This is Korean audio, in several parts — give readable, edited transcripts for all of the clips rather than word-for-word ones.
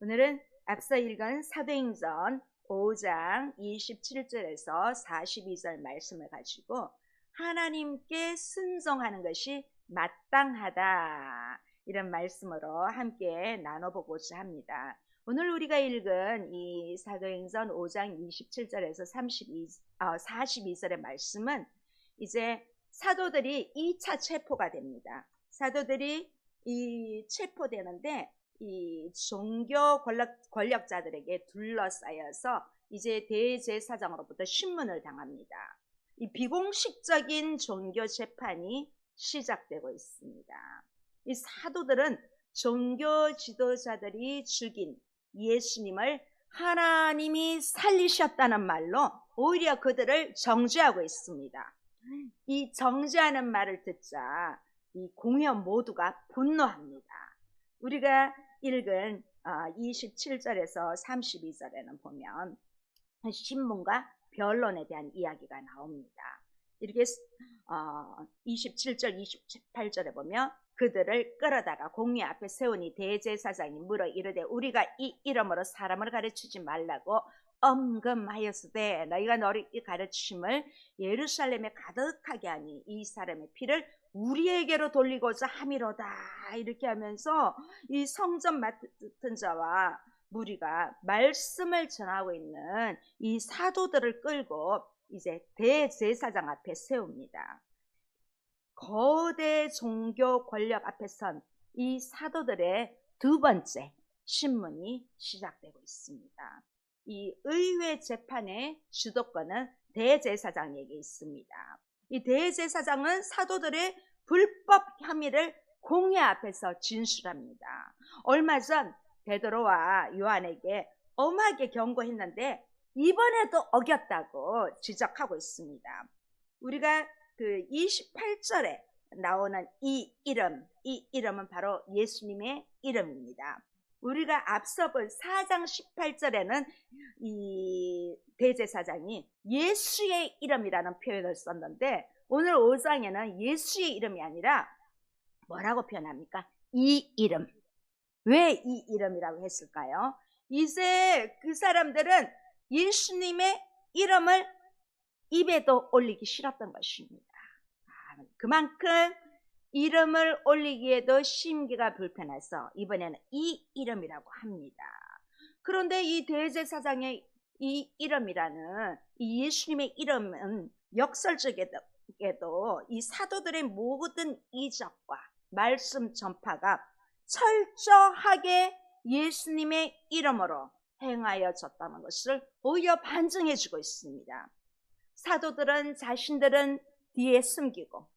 오늘은 앞서 읽은 사도행전 5장 27절에서 42절 말씀을 가지고 하나님께 순종하는 것이 마땅하다, 이런 말씀으로 함께 나눠보고자 합니다. 오늘 우리가 읽은 이 사도행전 5장 27절에서 42절의 말씀은 이제 사도들이 2차 체포가 됩니다. 사도들이 이 체포되는데 이 종교 권력자들에게 둘러싸여서 이제 대제사장으로부터 신문을 당합니다. 이 비공식적인 종교 재판이 시작되고 있습니다. 이 사도들은 종교 지도자들이 죽인 예수님을 하나님이 살리셨다는 말로 오히려 그들을 정죄하고 있습니다. 이 정죄하는 말을 듣자 이 공회 모두가 분노합니다. 우리가 읽은 27절에서 32절에는 보면 신문과 변론에 대한 이야기가 나옵니다. 이렇게 27절, 28절에 보면 그들을 끌어다가 공회 앞에 세우니 대제사장이 물어 이르되 우리가 이 이름으로 사람을 가르치지 말라고 엄금하였으되 너희가 너희 가르침을 예루살렘에 가득하게 하니 이 사람의 피를 우리에게로 돌리고자 함이로다. 이렇게 하면서 이 성전 맡은 자와 무리가 말씀을 전하고 있는 이 사도들을 끌고 이제 대제사장 앞에 세웁니다. 거대 종교 권력 앞에 선 이 사도들의 두 번째 신문이 시작되고 있습니다. 이 의회 재판의 주도권은 대제사장에게 있습니다. 이 대제사장은 사도들의 불법 혐의를 공회 앞에서 진술합니다. 얼마 전 베드로와 요한에게 엄하게 경고했는데 이번에도 어겼다고 지적하고 있습니다. 우리가 그 28절에 나오는 이 이름은 바로 예수님의 이름입니다. 우리가 앞서 본 4장 18절에는 이 대제사장이 예수의 이름이라는 표현을 썼는데 오늘 5장에는 예수의 이름이 아니라 뭐라고 표현합니까? 이 이름. 왜 이 이름이라고 했을까요? 이제 그 사람들은 예수님의 이름을 입에도 올리기 싫었던 것입니다. 그만큼 이름을 올리기에도 심기가 불편해서 이번에는 이 이름이라고 합니다. 그런데 이 대제사장의 이 이름이라는 이 예수님의 이름은 역설적에도 이 사도들의 모든 이적과 말씀 전파가 철저하게 예수님의 이름으로 행하여졌다는 것을 오히려 반증해 주고 있습니다. 사도들은 자신들은 뒤에 숨기고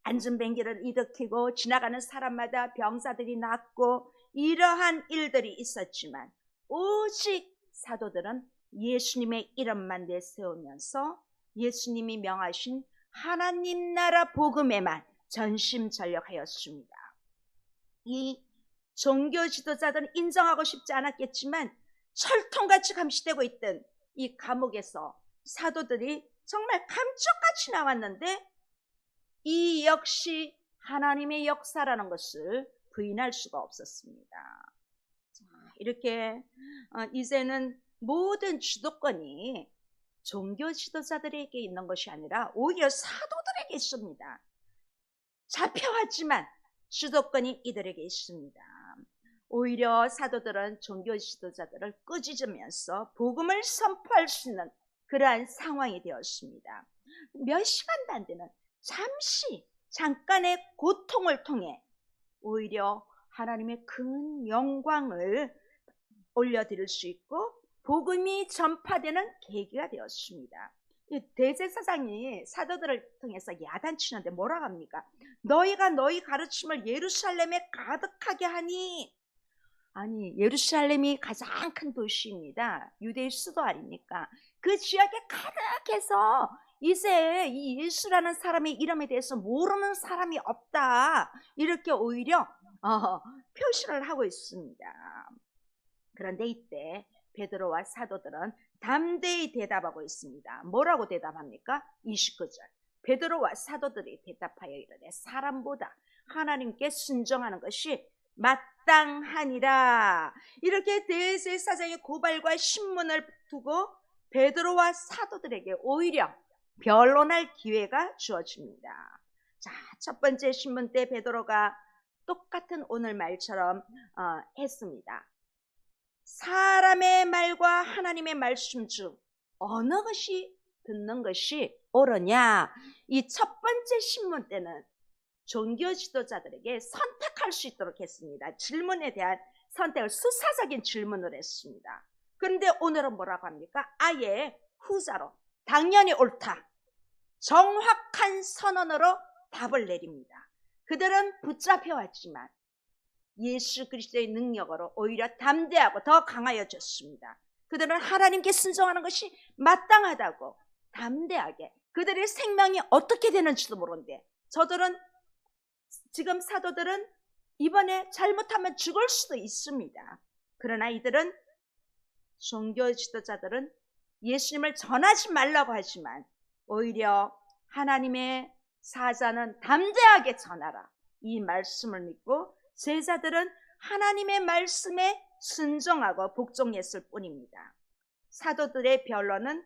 안전뱅기를 일으키고 지나가는 사람마다 병사들이 낫고 이러한 일들이 있었지만 오직 사도들은 예수님의 이름만 내세우면서 예수님이 명하신 하나님 나라 복음에만 전심전력하였습니다. 이 종교 지도자들은 인정하고 싶지 않았겠지만 철통같이 감시되고 있던 이 감옥에서 사도들이 정말 감쪽같이 나왔는데 이 역시 하나님의 역사라는 것을 부인할 수가 없었습니다. 이렇게 이제는 모든 주도권이 종교 지도자들에게 있는 것이 아니라 오히려 사도들에게 있습니다. 잡혀왔지만 주도권이 이들에게 있습니다. 오히려 사도들은 종교 지도자들을 꾸짖으면서 복음을 선포할 수 있는 그러한 상황이 되었습니다. 몇 시간도 안 되는 잠깐의 고통을 통해 오히려 하나님의 큰 영광을 올려드릴 수 있고 복음이 전파되는 계기가 되었습니다. 대제사장이 사도들을 통해서 야단치는데 뭐라고 합니까? 너희가 너희 가르침을 예루살렘에 가득하게 하니, 아니 예루살렘이 가장 큰 도시입니다. 유대의 수도 아닙니까? 그 지역에 가득해서 이제 이 예수라는 사람의 이름에 대해서 모르는 사람이 없다, 이렇게 오히려 표시를 하고 있습니다. 그런데 이때 베드로와 사도들은 담대히 대답하고 있습니다. 뭐라고 대답합니까? 29절. 베드로와 사도들이 대답하여 이르되 사람보다 하나님께 순종하는 것이 마땅하니라. 이렇게 대제사장의 고발과 신문을 두고 베드로와 사도들에게 오히려 변론할 기회가 주어집니다. 자, 첫 번째 신문 때 베드로가 똑같은 오늘 말처럼 했습니다. 사람의 말과 하나님의 말씀 중 어느 것이 듣는 것이 옳으냐? 이 첫 번째 신문 때는 종교 지도자들에게 선택할 수 있도록 했습니다. 질문에 대한 선택을 수사적인 질문을 했습니다. 그런데 오늘은 뭐라고 합니까? 아예 후자로 당연히 옳다, 정확한 선언으로 답을 내립니다. 그들은 붙잡혀왔지만 예수 그리스도의 능력으로 오히려 담대하고 더 강하여졌습니다. 그들은 하나님께 순종하는 것이 마땅하다고 담대하게, 그들의 생명이 어떻게 되는지도 모르는데, 지금 사도들은 이번에 잘못하면 죽을 수도 있습니다. 그러나 이들은, 종교 지도자들은 예수님을 전하지 말라고 하지만 오히려 하나님의 사자는 담대하게 전하라, 이 말씀을 믿고 제자들은 하나님의 말씀에 순종하고 복종했을 뿐입니다. 사도들의 변론은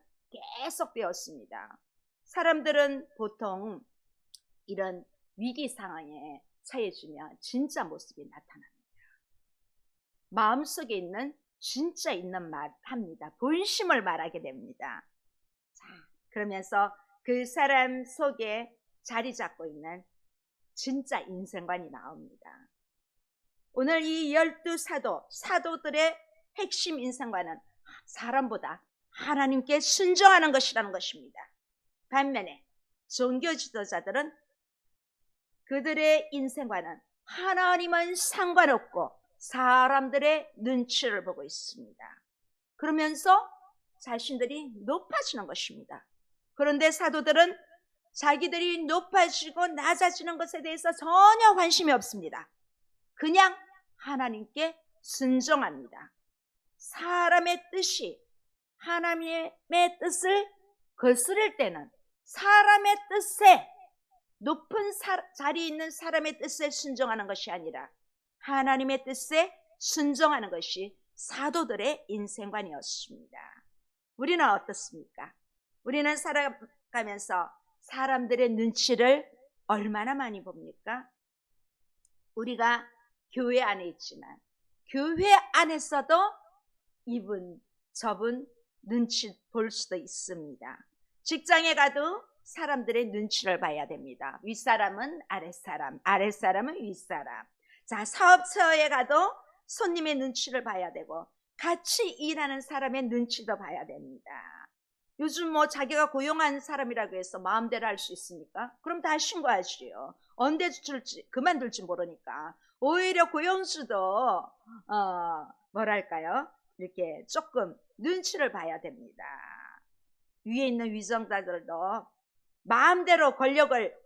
계속 되었습니다. 사람들은 보통 이런 위기 상황에 처해지면 진짜 모습이 나타납니다. 마음속에 있는 진짜 있는 말 합니다. 본심을 말하게 됩니다. 자, 그러면서 그 사람 속에 자리 잡고 있는 진짜 인생관이 나옵니다. 오늘 이 12사도, 사도들의 핵심 인생관은 사람보다 하나님께 순종하는 것이라는 것입니다. 반면에 종교 지도자들은 그들의 인생관은 하나님은 상관없고 사람들의 눈치를 보고 있습니다. 그러면서 자신들이 높아지는 것입니다. 그런데 사도들은 자기들이 높아지고 낮아지는 것에 대해서 전혀 관심이 없습니다. 그냥 하나님께 순종합니다. 사람의 뜻이 하나님의 뜻을 거스를 때는 사람의 뜻에, 높은 자리에 있는 사람의 뜻에 순종하는 것이 아니라 하나님의 뜻에 순종하는 것이 사도들의 인생관이었습니다. 우리는 어떻습니까? 우리는 살아가면서 사람들의 눈치를 얼마나 많이 봅니까? 우리가 교회 안에 있지만 교회 안에서도 이분 저분 눈치 볼 수도 있습니다. 직장에 가도 사람들의 눈치를 봐야 됩니다. 윗사람은 아랫사람, 아랫사람은 윗사람. 자, 사업처에 가도 손님의 눈치를 봐야 되고 같이 일하는 사람의 눈치도 봐야 됩니다. 요즘 자기가 고용한 사람이라고 해서 마음대로 할 수 있습니까? 그럼 다 신고하지요. 언제 줄지 그만둘지 모르니까. 오히려 고용주도 뭐랄까요? 이렇게 조금 눈치를 봐야 됩니다. 위에 있는 위정자들도 마음대로 권력을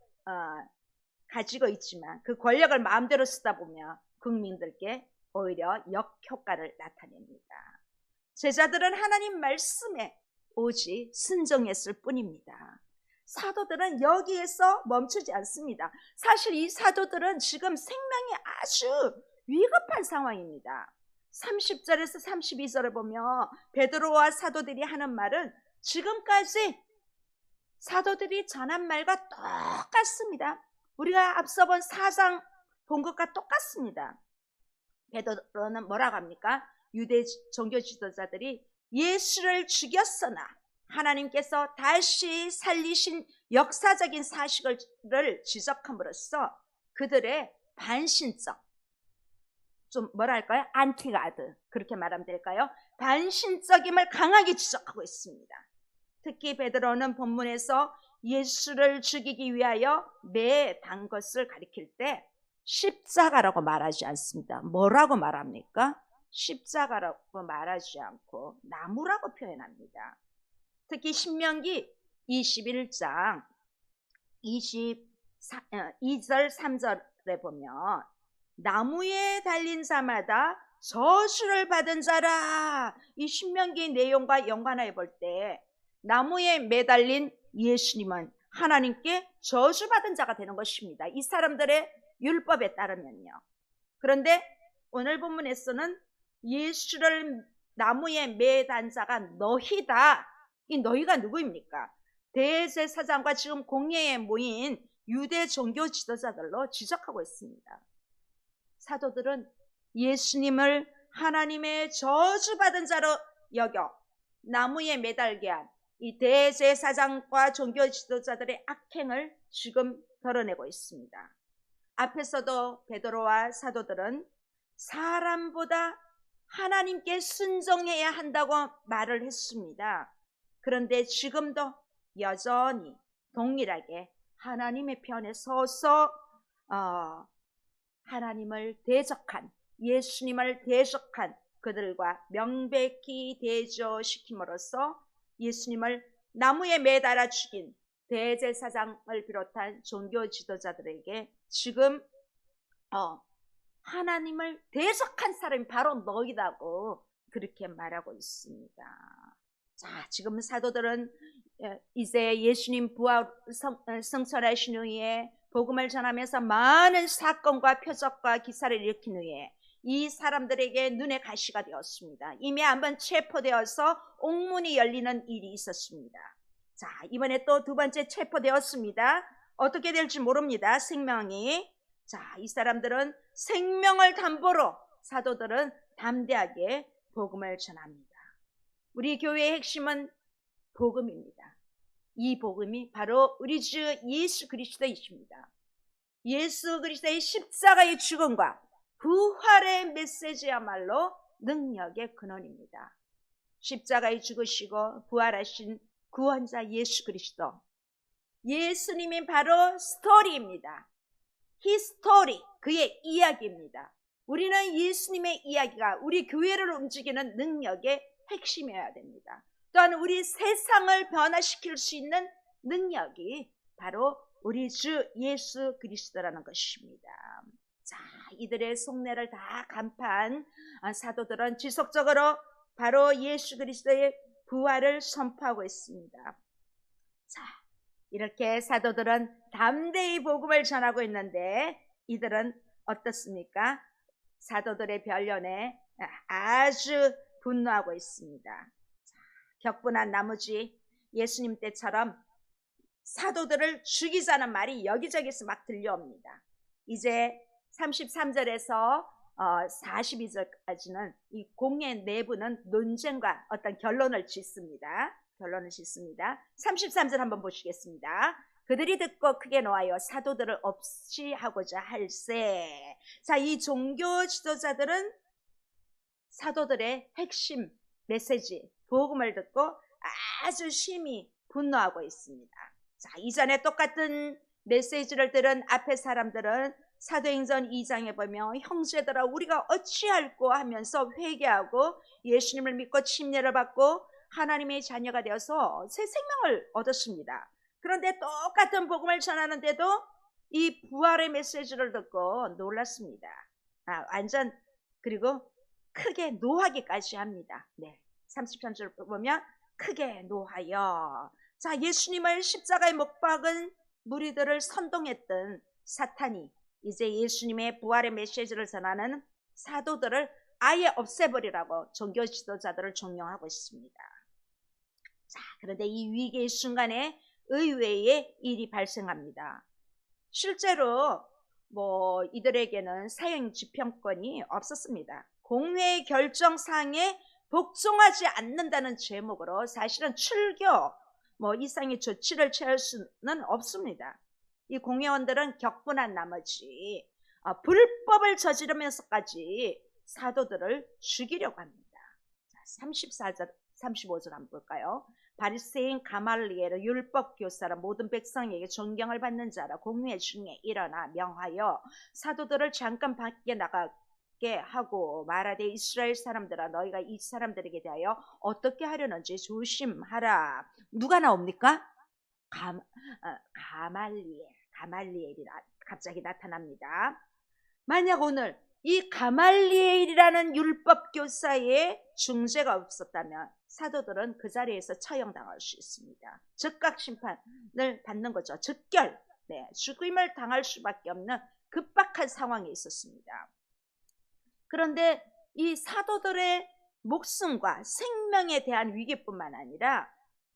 가지고 있지만 그 권력을 마음대로 쓰다 보면 국민들께 오히려 역효과를 나타냅니다. 제자들은 하나님 말씀에 오직 순종했을 뿐입니다. 사도들은 여기에서 멈추지 않습니다. 사실 이 사도들은 지금 생명이 아주 위급한 상황입니다. 30절에서 32절을 보면 베드로와 사도들이 하는 말은 지금까지 사도들이 전한 말과 똑같습니다. 우리가 앞서 본 4장 본 것과 똑같습니다. 베드로는 뭐라고 합니까? 유대 종교 지도자들이 예수를 죽였으나 하나님께서 다시 살리신 역사적인 사실을 지적함으로써 그들의 반신적, 좀 뭐랄까요? 안티가드, 그렇게 말하면 될까요? 반신적임을 강하게 지적하고 있습니다. 특히 베드로는 본문에서 예수를 죽이기 위하여 매 단 것을 가리킬 때 십자가라고 말하지 않습니다. 뭐라고 말합니까? 십자가라고 말하지 않고 나무라고 표현합니다. 특히 신명기 21장 2절 3절에 보면 나무에 달린 자마다 저주를 받은 자라, 이 신명기 내용과 연관해 볼 때 나무에 매달린 예수님은 하나님께 저주받은 자가 되는 것입니다. 이 사람들의 율법에 따르면요. 그런데 오늘 본문에서는 예수를 나무에 매단 자가 너희다. 이 너희가 누구입니까? 대제사장과 지금 공회에 모인 유대 종교 지도자들로 지적하고 있습니다. 사도들은 예수님을 하나님의 저주받은 자로 여겨 나무에 매달게 한 이 대제사장과 종교 지도자들의 악행을 지금 드러내고 있습니다. 앞에서도 베드로와 사도들은 사람보다 하나님께 순종해야 한다고 말을 했습니다. 그런데 지금도 여전히 동일하게 하나님의 편에 서서 하나님을 대적한, 예수님을 대적한 그들과 명백히 대조시킴으로써 예수님을 나무에 매달아 죽인 대제사장을 비롯한 종교 지도자들에게 지금 하나님을 대적한 사람이 바로 너희다고 그렇게 말하고 있습니다. 자, 지금 사도들은 이제 예수님 부활 성천하신 후에 복음을 전하면서 많은 사건과 표적과 기사를 일으킨 후에 이 사람들에게 눈의 가시가 되었습니다. 이미 한번 체포되어서 옥문이 열리는 일이 있었습니다. 자, 이번에 또 두 번째 체포되었습니다. 어떻게 될지 모릅니다. 생명이. 자, 이 사람들은 생명을 담보로 사도들은 담대하게 복음을 전합니다. 우리 교회의 핵심은 복음입니다. 이 복음이 바로 우리 주 예수 그리스도이십니다. 예수 그리스도의 십자가의 죽음과 부활의 메시지야말로 능력의 근원입니다. 십자가에 죽으시고 부활하신 구원자 예수 그리스도, 예수님이 바로 스토리입니다. 히스토리, 그의 이야기입니다. 우리는 예수님의 이야기가 우리 교회를 움직이는 능력의 핵심이어야 됩니다. 또한 우리 세상을 변화시킬 수 있는 능력이 바로 우리 주 예수 그리스도라는 것입니다. 자, 이들의 속내를 다 간파한 사도들은 지속적으로 바로 예수 그리스도의 부활을 선포하고 있습니다. 자, 이렇게 사도들은 담대히 복음을 전하고 있는데 이들은 어떻습니까? 사도들의 변론에 아주 분노하고 있습니다. 격분한 나머지 예수님 때처럼 사도들을 죽이자는 말이 여기저기서 막 들려옵니다. 이제 33절에서 42절까지는 이 공회 내부는 논쟁과 어떤 결론을 짓습니다. 33절 한번 보시겠습니다. 그들이 듣고 크게 놓아여 사도들을 없이 하고자 할세. 자, 이 종교 지도자들은 사도들의 핵심 메시지, 복음을 듣고 아주 심히 분노하고 있습니다. 자, 이전에 똑같은 메시지를 들은 앞에 사람들은 사도행전 2장에 보면 형제들아 우리가 어찌할꼬 하면서 회개하고 예수님을 믿고 침례를 받고 하나님의 자녀가 되어서 새 생명을 얻었습니다. 그런데 똑같은 복음을 전하는데도 이 부활의 메시지를 듣고 놀랐습니다. 완전 그리고 크게 노하기까지 합니다. 네, 33절 보면 크게 노하여. 자, 예수님을 십자가에 못 박은 무리들을 선동했던 사탄이 이제 예수님의 부활의 메시지를 전하는 사도들을 아예 없애버리라고 종교 지도자들을 종용하고 있습니다. 자, 그런데 이 위기의 순간에 의외의 일이 발생합니다. 실제로 이들에게는 사형 집행권이 없었습니다. 공회의 결정사항에 복종하지 않는다는 제목으로 사실은 출교 이상의 조치를 취할 수는 없습니다. 이 공회원들은 격분한 나머지 불법을 저지르면서까지 사도들을 죽이려고 합니다. 자, 34절, 35절 한번 볼까요? 바리새인 가말리엘은 율법 교사라 모든 백성에게 존경을 받는 자라 공회 중에 일어나 명하여 사도들을 잠깐 밖에 나가게 하고 말하되 이스라엘 사람들아 너희가 이 사람들에게 대하여 어떻게 하려는지 조심하라. 누가 나옵니까? 가말리엘이 갑자기 나타납니다. 만약 오늘 이 가말리엘이라는 율법 교사의 중재가 없었다면 사도들은 그 자리에서 처형당할 수 있습니다. 즉각 심판을 받는 거죠. 즉결, 죽임을 당할 수밖에 없는 급박한 상황에 있었습니다. 그런데 이 사도들의 목숨과 생명에 대한 위기뿐만 아니라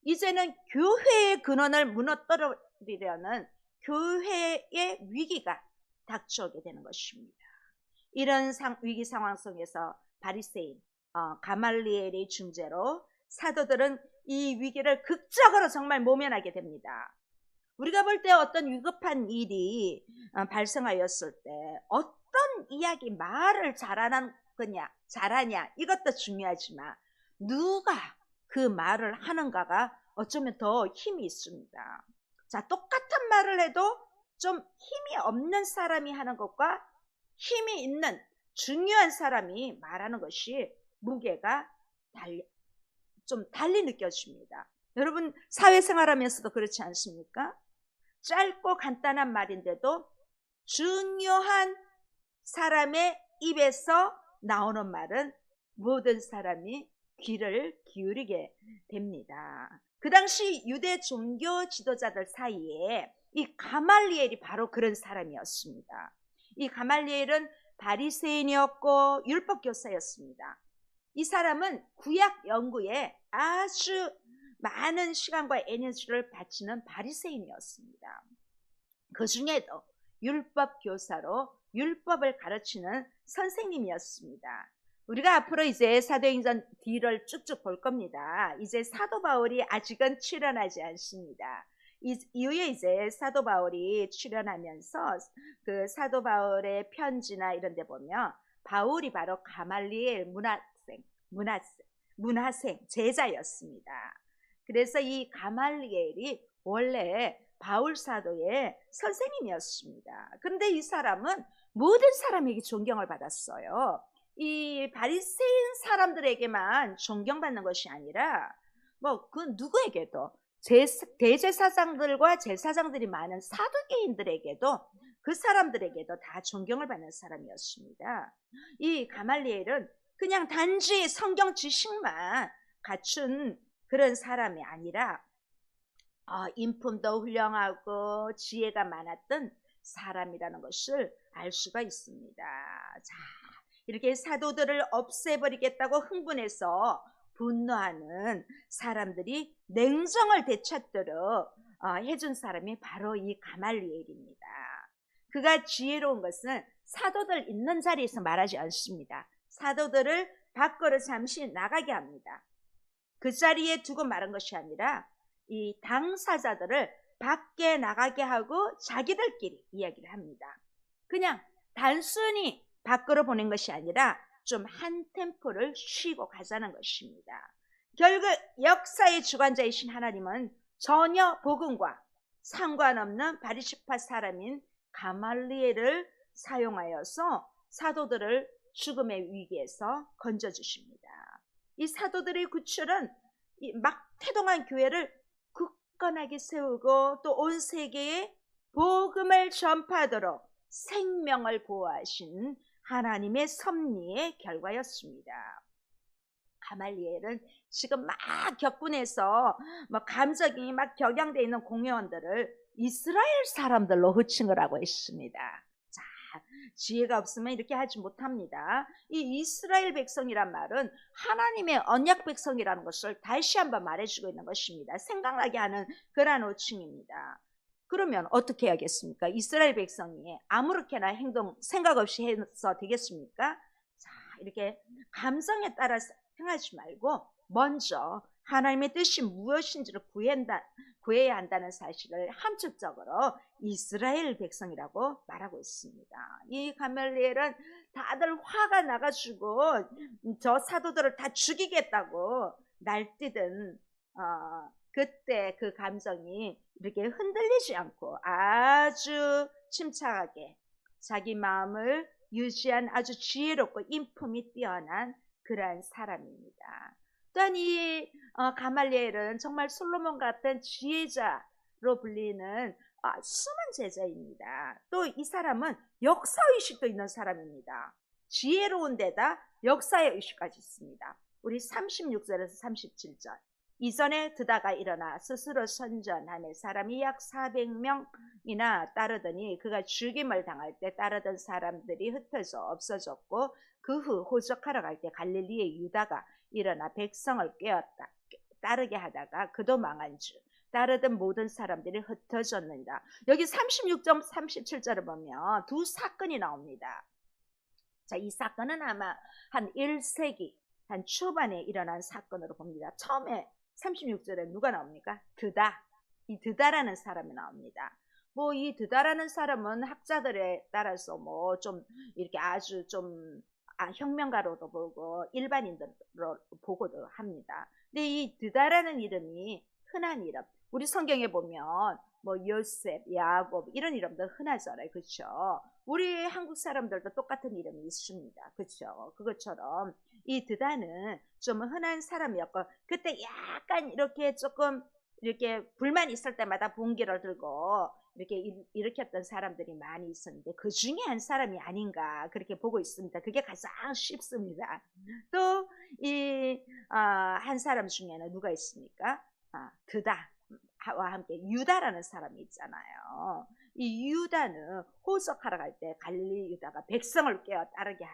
이제는 교회의 근원을 무너뜨리려는 교회의 위기가 닥쳐오게 되는 것입니다. 이런 위기 상황 속에서 바리새인 가말리엘의 중재로 사도들은 이 위기를 극적으로 정말 모면하게 됩니다. 우리가 볼 때 어떤 위급한 일이 발생하였을 때 어떤 이야기 말을 잘하냐 이것도 중요하지만 누가 그 말을 하는가가 어쩌면 더 힘이 있습니다. 자, 똑같은 말을 해도 좀 힘이 없는 사람이 하는 것과 힘이 있는 중요한 사람이 말하는 것이 무게가 좀 달리 느껴집니다. 여러분 사회생활하면서도 그렇지 않습니까? 짧고 간단한 말인데도 중요한 사람의 입에서 나오는 말은 모든 사람이 귀를 기울이게 됩니다. 그 당시 유대 종교 지도자들 사이에 이 가말리엘이 바로 그런 사람이었습니다. 이 가말리엘은 바리새인이었고 율법 교사였습니다. 이 사람은 구약 연구에 아주 많은 시간과 에너지를 바치는 바리새인이었습니다. 그 중에도 율법 교사로 율법을 가르치는 선생님이었습니다. 우리가 앞으로 이제 사도행전 뒤를 쭉쭉 볼 겁니다. 이제 사도 바울이 아직은 출연하지 않습니다. 이후에 이제 사도 바울이 출연하면서 그 사도 바울의 편지나 이런 데 보면 바울이 바로 가말리엘 문하생 제자였습니다. 그래서 이 가말리엘이 원래 바울 사도의 선생님이었습니다. 그런데 이 사람은 모든 사람에게 존경을 받았어요. 이 바리새인 사람들에게만 존경받는 것이 아니라 그 누구에게도 대제사장들과 제사장들이 많은 사두개인들에게도 그 사람들에게도 다 존경을 받는 사람이었습니다. 이 가말리엘은 그냥 단지 성경 지식만 갖춘 그런 사람이 아니라 인품도 훌륭하고 지혜가 많았던 사람이라는 것을 알 수가 있습니다. 자, 이렇게 사도들을 없애버리겠다고 흥분해서 분노하는 사람들이 냉정을 되찾도록 해준 사람이 바로 이 가말리엘입니다. 그가 지혜로운 것은 사도들 있는 자리에서 말하지 않습니다. 사도들을 밖으로 잠시 나가게 합니다. 그 자리에 두고 말한 것이 아니라 이 당사자들을 밖에 나가게 하고 자기들끼리 이야기를 합니다. 그냥 단순히 밖으로 보낸 것이 아니라 좀 한 템포를 쉬고 가자는 것입니다. 결국 역사의 주관자이신 하나님은 전혀 복음과 상관없는 바리새파 사람인 가말리엘을 사용하여서 사도들을 죽음의 위기에서 건져주십니다. 이 사도들의 구출은 막 태동한 교회를 굳건하게 세우고 또 온 세계에 복음을 전파하도록 생명을 보호하신 하나님의 섭리의 결과였습니다. 가말리엘은 지금 막 격분해서 감정이 막 격양되어 있는 공회원들을 이스라엘 사람들로 호칭을 하고 있습니다. 자, 지혜가 없으면 이렇게 하지 못합니다. 이 이스라엘 백성이란 말은 하나님의 언약 백성이라는 것을 다시 한번 말해주고 있는 것입니다. 생각나게 하는 그러한 호칭입니다. 그러면 어떻게 해야겠습니까? 이스라엘 백성이 아무렇게나 생각 없이 해서 되겠습니까? 자, 이렇게 감정에 따라 행하지 말고 먼저 하나님의 뜻이 무엇인지를 구해야 한다는 사실을 함축적으로 이스라엘 백성이라고 말하고 있습니다. 이 가말리엘은 다들 화가 나가지고 저 사도들을 다 죽이겠다고 날뛰던 그때 그 감정이 이렇게 흔들리지 않고 아주 침착하게 자기 마음을 유지한 아주 지혜롭고 인품이 뛰어난 그러한 사람입니다. 또한 이 가말리엘은 정말 솔로몬 같은 지혜자로 불리는 숨은 제자입니다. 또 이 사람은 역사의식도 있는 사람입니다. 지혜로운 데다 역사의 의식까지 있습니다. 우리 36절에서 37절 이전에 드다가 일어나 스스로 선전하며 사람이 약 400명이나 따르더니 그가 죽임을 당할 때 따르던 사람들이 흩어져 없어졌고 그 후 호적하러 갈 때 갈릴리의 유다가 일어나 백성을 깨었다. 따르게 하다가 그도 망한 줄 따르던 모든 사람들이 흩어졌는다. 여기 36점 37절을 보면 두 사건이 나옵니다. 자, 이 사건은 아마 한 1세기 한 초반에 일어난 사건으로 봅니다. 처음에 36절에 누가 나옵니까? 드다. 이 드다라는 사람이 나옵니다. 뭐 이 드다라는 사람은 학자들에 따라서 뭐 좀 이렇게 아주 좀 혁명가로도 보고 일반인들로 보고도 합니다. 근데 이 드다라는 이름이 흔한 이름. 우리 성경에 보면 뭐 요셉, 야곱 이런 이름도 흔하잖아요. 그렇죠? 우리 한국 사람들도 똑같은 이름이 있습니다. 그렇죠? 그것처럼 이 드다는 좀 흔한 사람이었고 그때 약간 이렇게 조금 이렇게 불만 있을 때마다 봉기를 들고 이렇게 일으켰던 사람들이 많이 있었는데 그 중에 한 사람이 아닌가 그렇게 보고 있습니다. 그게 가장 쉽습니다. 또 이 한 사람 중에는 누가 있습니까? 드다와 함께 유다라는 사람이 있잖아요. 이 유다는 호적하러 갈 때 갈릴리 유다가 백성을 깨어 따르게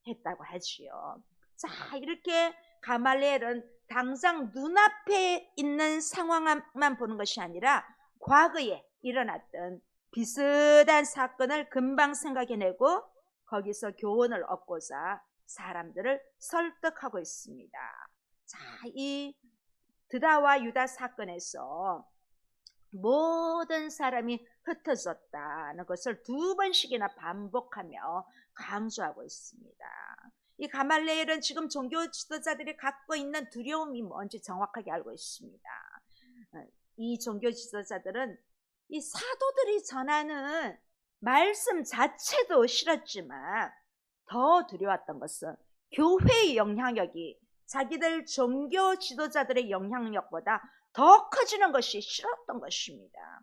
했다고 하지요. 자, 이렇게 가말리엘은 당장 눈앞에 있는 상황만 보는 것이 아니라 과거에 일어났던 비슷한 사건을 금방 생각해내고 거기서 교훈을 얻고자 사람들을 설득하고 있습니다. 자, 이 드다와 유다 사건에서 모든 사람이 흩어졌다는 것을 두 번씩이나 반복하며 강조하고 있습니다. 이 가말리엘은 지금 종교 지도자들이 갖고 있는 두려움이 뭔지 정확하게 알고 있습니다. 이 종교 지도자들은 이 사도들이 전하는 말씀 자체도 싫었지만 더 두려웠던 것은 교회의 영향력이 자기들 종교 지도자들의 영향력보다 더 커지는 것이 싫었던 것입니다.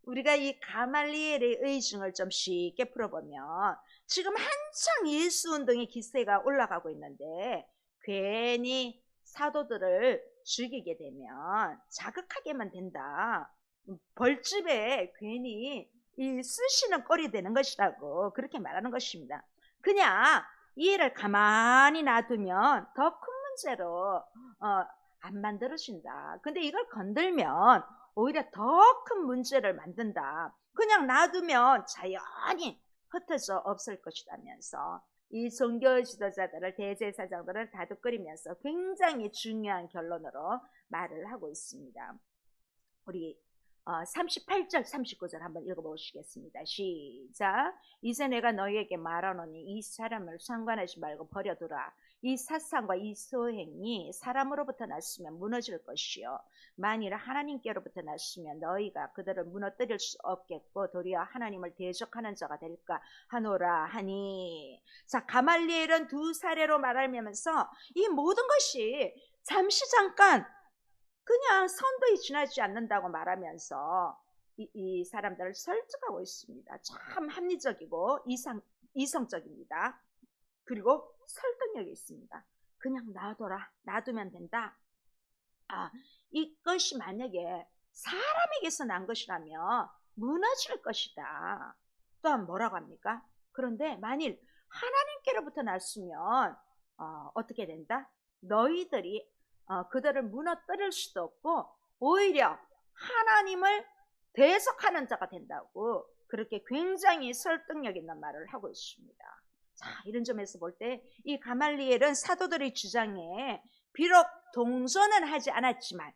우리가 이 가말리엘의 의중을 좀 쉽게 풀어보면 지금 한창 예수운동의 기세가 올라가고 있는데 괜히 사도들을 죽이게 되면 자극하게만 된다. 벌집에 괜히 이 쑤시는 꼴이 되는 것이라고 그렇게 말하는 것입니다. 그냥 이 일을 가만히 놔두면 더 큰 문제로 안 만들어진다. 근데 이걸 건들면 오히려 더 큰 문제를 만든다. 그냥 놔두면 자연히 흩어져 없을 것이라면서 이 종교 지도자들을 대제사장들을 다독거리면서 굉장히 중요한 결론으로 말을 하고 있습니다. 우리 38절 39절 한번 읽어보시겠습니다. 시작. 이제 내가 너희에게 말하노니 이 사람을 상관하지 말고 버려두라. 이 사상과 이 소행이 사람으로부터 났으면 무너질 것이요 만일 하나님께로부터 났으면 너희가 그들을 무너뜨릴 수 없겠고 도리어 하나님을 대적하는 자가 될까 하노라 하니. 자, 가말리엘은 두 사례로 말하면서 이 모든 것이 잠시 잠깐 그냥 선도에 지나지 않는다고 말하면서 이 사람들을 설득하고 있습니다. 참 합리적이고 이성적입니다. 그리고 설득력이 있습니다. 그냥 놔두면 된다. 이것이 만약에 사람에게서 난 것이라면 무너질 것이다. 또한 뭐라고 합니까? 그런데 만일 하나님께로부터 났으면 어떻게 된다? 너희들이 그들을 무너뜨릴 수도 없고 오히려 하나님을 대적하는 자가 된다고 그렇게 굉장히 설득력 있는 말을 하고 있습니다. 자, 이런 점에서 볼 때 이 가말리엘은 사도들의 주장에 비록 동조는 하지 않았지만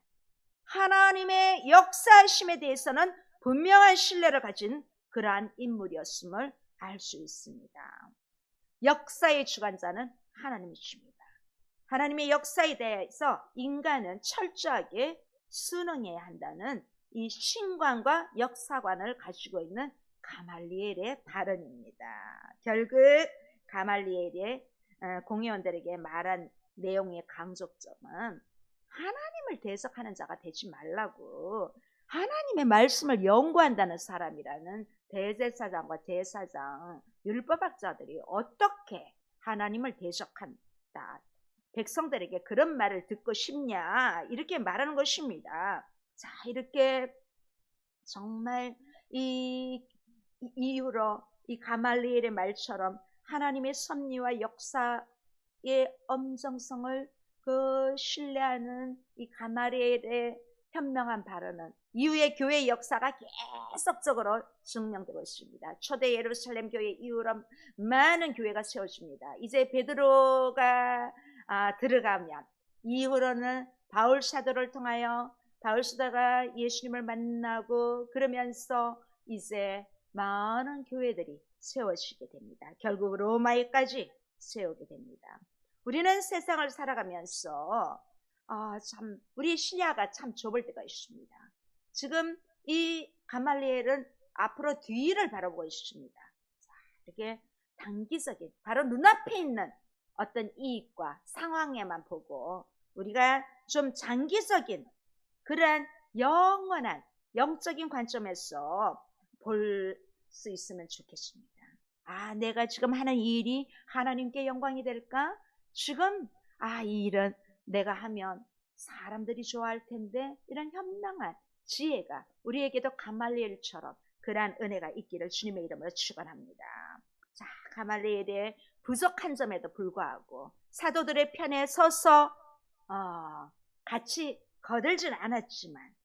하나님의 역사하심에 대해서는 분명한 신뢰를 가진 그러한 인물이었음을 알 수 있습니다. 역사의 주관자는 하나님이십니다. 하나님의 역사에 대해서 인간은 철저하게 순응해야 한다는 이 신관과 역사관을 가지고 있는 가말리엘의 발언입니다. 결국 가말리엘의 공회원들에게 말한 내용의 강조점은 하나님을 대적하는 자가 되지 말라고 하나님의 말씀을 연구한다는 사람이라는 대제사장과 제사장 율법학자들이 어떻게 하나님을 대적한다 백성들에게 그런 말을 듣고 싶냐 이렇게 말하는 것입니다. 자, 이렇게 정말 이 이유로 이 가말리엘의 말처럼 하나님의 섭리와 역사의 엄정성을 신뢰하는 이 가말리엘의 현명한 발언은 이후의 교회 역사가 계속적으로 증명되고 있습니다. 초대 예루살렘 교회 이후로 많은 교회가 세워집니다. 이제 베드로가 들어가면 이후로는 바울 사도를 통하여 바울 사도가 예수님을 만나고 그러면서 이제 많은 교회들이 세워지게 됩니다. 결국 로마에까지 세우게 됩니다. 우리는 세상을 살아가면서 참 우리 시야가 참 좁을 때가 있습니다. 지금 이 가말리엘은 앞으로 뒤를 바라보고 있습니다. 이렇게 단기적인 바로 눈앞에 있는 어떤 이익과 상황에만 보고 우리가 좀 장기적인 그러한 영원한 영적인 관점에서 볼 수 있으면 좋겠습니다. 내가 지금 하는 이 일이 하나님께 영광이 될까? 지금 이 일은 내가 하면 사람들이 좋아할 텐데 이런 현명한 지혜가 우리에게도 가말리엘처럼 그러한 은혜가 있기를 주님의 이름으로 축원합니다. 자, 가말리엘의 부족한 점에도 불구하고 사도들의 편에 서서 같이 거들진 않았지만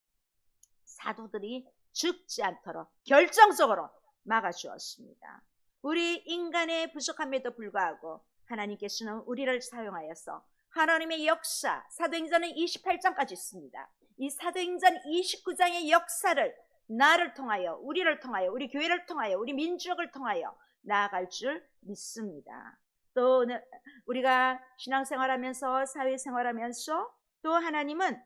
사도들이 죽지 않도록 결정적으로 막아주었습니다. 우리 인간의 부족함에도 불구하고 하나님께서는 우리를 사용하여서 하나님의 역사, 사도행전은 28장까지 있습니다. 이 사도행전 29장의 역사를 나를 통하여, 우리를 통하여, 우리 교회를 통하여, 우리 민족을 통하여 나아갈 줄 믿습니다. 또 우리가 신앙생활하면서 사회생활하면서 또 하나님은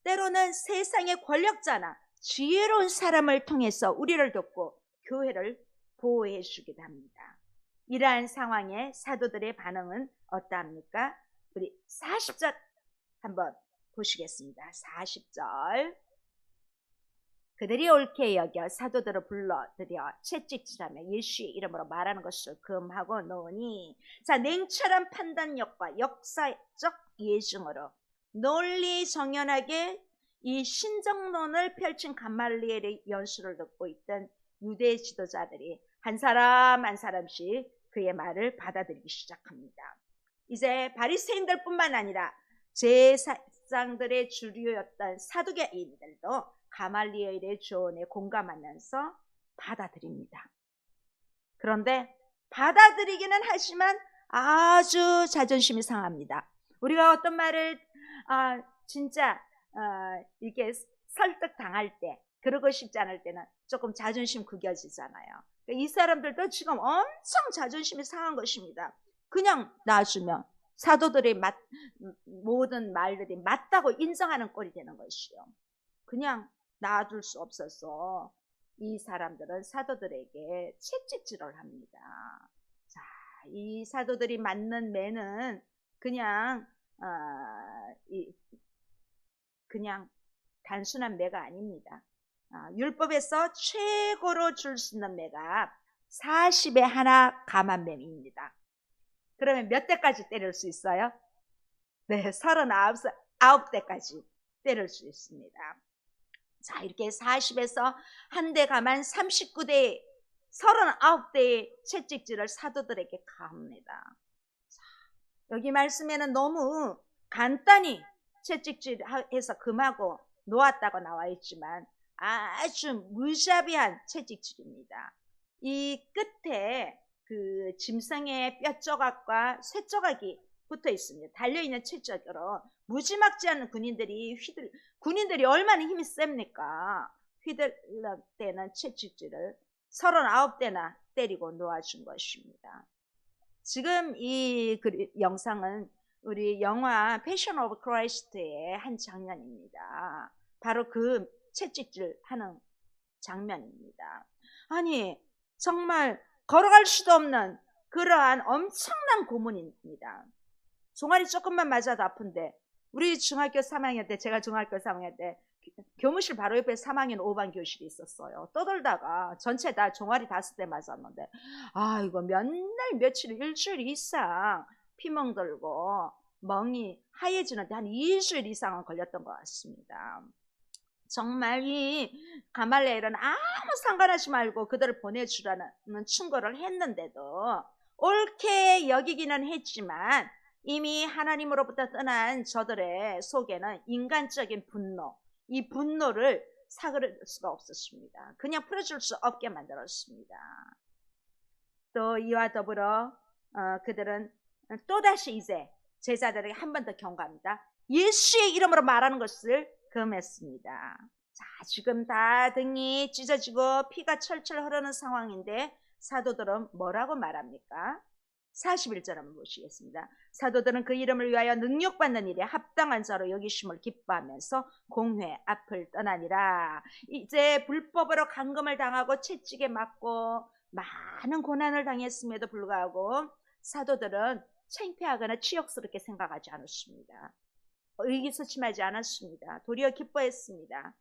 때로는 세상의 권력자나 지혜로운 사람을 통해서 우리를 돕고 교회를 보호해 주기도 합니다. 이러한 상황에 사도들의 반응은 어떠합니까? 우리 40절 한번 보시겠습니다. 40절. 그들이 옳게 여겨 사도들을 불러들여 채찍질하며 예수의 이름으로 말하는 것을 금하고 놓으니, 자, 냉철한 판단력과 역사적 예증으로 논리 정연하게 이 신정론을 펼친 가말리엘의 연수를 듣고 있던 유대 지도자들이 한 사람 한 사람씩 그의 말을 받아들이기 시작합니다. 이제 바리새인들 뿐만 아니라 제사장들의 주류였던 사두개인들도 가말리엘의 조언에 공감하면서 받아들입니다. 그런데 받아들이기는 하지만 아주 자존심이 상합니다. 우리가 어떤 말을 진짜 이렇게 설득당할 때, 그러고 싶지 않을 때는 조금 자존심 구겨지잖아요. 이 사람들도 지금 엄청 자존심이 상한 것입니다. 그냥 놔주면 사도들의 모든 말들이 맞다고 인정하는 꼴이 되는 것이요. 그냥 놔둘 수 없어서 이 사람들은 사도들에게 채찍질을 합니다. 자, 이 사도들이 맞는 매는 그냥 단순한 매가 아닙니다. 율법에서 최고로 줄 수 있는 매가 40에 하나 감한매입니다. 그러면 몇 대까지 때릴 수 있어요? 네, 39대까지 때릴 수 있습니다. 자, 이렇게 40에서 한 대 감한 39대, 39대의 채찍질을 사도들에게 가합니다. 자, 여기 말씀에는 너무 간단히 채찍질해서 금하고 놓았다고 나와 있지만 아주 무자비한 채찍질입니다. 이 끝에 그 짐승의 뼈 조각과 쇠 조각이 붙어 있습니다. 달려있는 채찍으로 무지막지한 군인들이 얼마나 힘이 셉니까? 휘둘러 때는 채찍질을 39대나 때리고 놓아준 것입니다. 지금 이 영상은 우리 영화 패션 오브 크라이스트의 한 장면입니다. 바로 그 채찍질 하는 장면입니다. 아니, 정말 걸어갈 수도 없는 그러한 엄청난 고문입니다. 종아리 조금만 맞아도 아픈데, 우리 중학교 3학년 때, 제가 중학교 3학년 때 교무실 바로 옆에 3학년 5반 교실이 있었어요. 떠돌다가 전체 다 종아리 5대 맞았는데, 이거 몇 날 며칠 일주일 이상 피멍 들고 멍이 하얘지는데 한 2주일 이상은 걸렸던 것 같습니다. 정말 이 가말리엘은 아무 상관하지 말고 그들을 보내주라는 충고를 했는데도 옳게 여기기는 했지만 이미 하나님으로부터 떠난 저들의 속에는 인간적인 분노, 이 분노를 사그릴 수가 없었습니다. 그냥 풀어줄 수 없게 만들었습니다. 또 이와 더불어 그들은 또다시 이제 제자들에게 한 번 더 경고합니다. 예수의 이름으로 말하는 것을 금했습니다. 자, 지금 다 등이 찢어지고 피가 철철 흐르는 상황인데 사도들은 뭐라고 말합니까? 41절 한번 보시겠습니다. 사도들은 그 이름을 위하여 능력받는 일에 합당한 자로 여기심을 기뻐하면서 공회 앞을 떠나니라. 이제 불법으로 감금을 당하고 채찍에 맞고 많은 고난을 당했음에도 불구하고 사도들은 창피하거나 치욕스럽게 생각하지 않았습니다. 의기소침하지 않았습니다. 도리어 기뻐했습니다.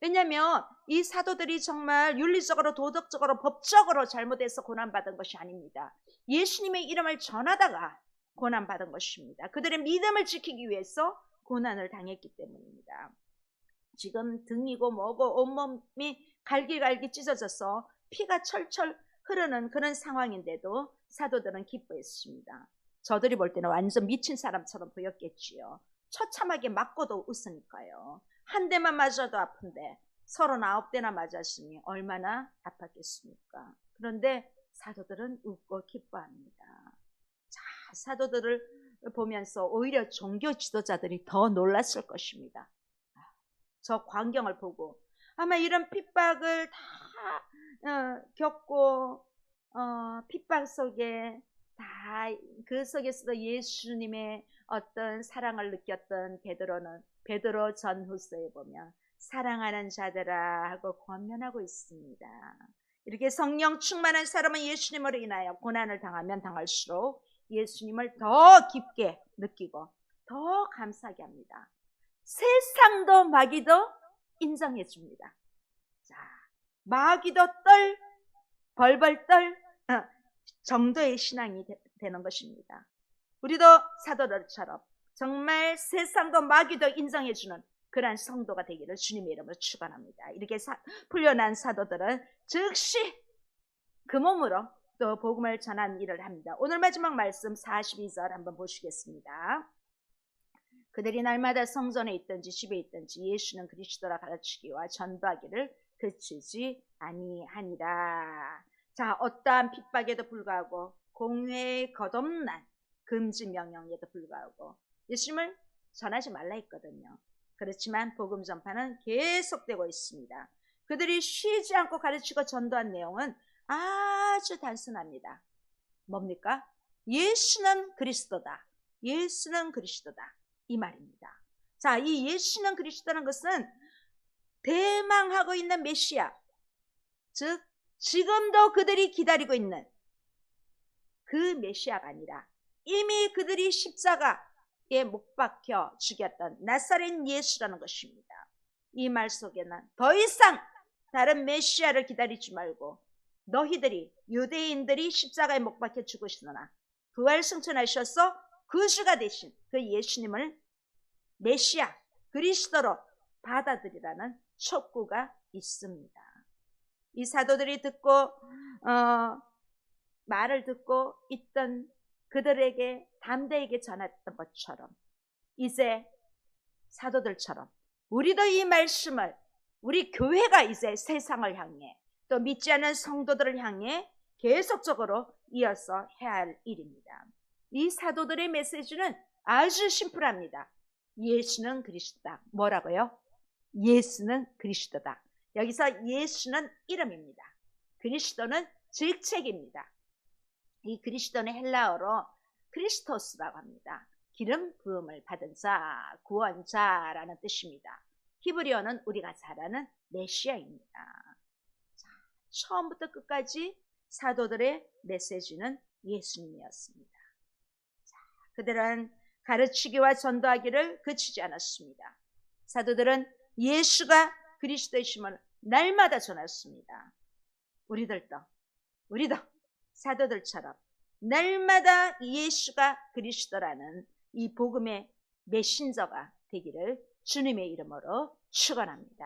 왜냐하면 이 사도들이 정말 윤리적으로 도덕적으로 법적으로 잘못해서 고난받은 것이 아닙니다. 예수님의 이름을 전하다가 고난받은 것입니다. 그들의 믿음을 지키기 위해서 고난을 당했기 때문입니다. 지금 등이고 뭐고 온몸이 갈기갈기 찢어져서 피가 철철 흐르는 그런 상황인데도 사도들은 기뻐했습니다. 저들이 볼 때는 완전 미친 사람처럼 보였겠지요. 처참하게 맞고도 웃으니까요. 한 대만 맞아도 아픈데 39대나 맞았으니 얼마나 아팠겠습니까? 그런데 사도들은 웃고 기뻐합니다. 자, 사도들을 보면서 오히려 종교 지도자들이 더 놀랐을 것입니다. 저 광경을 보고 아마 이런 핍박을 다 겪고 핍박 속에 다 그 속에서도 예수님의 어떤 사랑을 느꼈던 베드로 전후서에 보면 사랑하는 자들아 하고 권면하고 있습니다. 이렇게 성령 충만한 사람은 예수님으로 인하여 고난을 당하면 당할수록 예수님을 더 깊게 느끼고 더 감사하게 합니다. 세상도 마귀도 인정해 줍니다. 자, 마귀도 벌벌 떨 정도의 신앙이 되는 것입니다. 우리도 사도들처럼 정말 세상도 마귀도 인정해주는 그러한 성도가 되기를 주님의 이름으로 축원합니다. 이렇게 풀려난 사도들은 즉시 그 몸으로 또 복음을 전하는 일을 합니다. 오늘 마지막 말씀 42절 한번 보시겠습니다. 그들이 날마다 성전에 있든지 집에 있든지 예수는 그리스도라 가르치기와 전도하기를 그치지 아니하니라. 자, 어떠한 핍박에도 불구하고 공회의 거듭난 금지 명령에도 불구하고 예수님을 전하지 말라 했거든요. 그렇지만 복음 전파는 계속되고 있습니다. 그들이 쉬지 않고 가르치고 전도한 내용은 아주 단순합니다. 뭡니까? 예수는 그리스도다. 예수는 그리스도다. 이 말입니다. 자, 이 예수는 그리스도라는 것은 대망하고 있는 메시아, 즉 지금도 그들이 기다리고 있는 그 메시아가 아니라 이미 그들이 십자가에 못 박혀 죽였던 나사렛 예수라는 것입니다. 이 말 속에는 더 이상 다른 메시아를 기다리지 말고 너희들이 유대인들이 십자가에 못 박혀 죽으시노나 부활 승천하셔서 구주가 되신 그 예수님을 메시아 그리스도로 받아들이라는 촉구가 있습니다. 이 사도들이 듣고 말을 듣고 있던 그들에게 담대하게 전했던 것처럼 이제 사도들처럼 우리도 이 말씀을 우리 교회가 이제 세상을 향해 또 믿지 않는 성도들을 향해 계속적으로 이어서 해야 할 일입니다. 이 사도들의 메시지는 아주 심플합니다. 예수는 그리스도다. 뭐라고요? 예수는 그리스도다. 여기서 예수는 이름입니다. 그리스도는 직책입니다. 이 그리스도는 헬라어로 크리스토스라고 합니다. 기름 부음을 받은 자, 구원자라는 뜻입니다. 히브리어는 우리가 잘 아는 메시아입니다. 자, 처음부터 끝까지 사도들의 메시지는 예수님이었습니다. 자, 그들은 가르치기와 전도하기를 그치지 않았습니다. 사도들은 예수가 그리스도이심을 날마다 전했습니다. 우리도 사도들처럼 날마다 예수가 그리스도라는 이 복음의 메신저가 되기를 주님의 이름으로 축원합니다.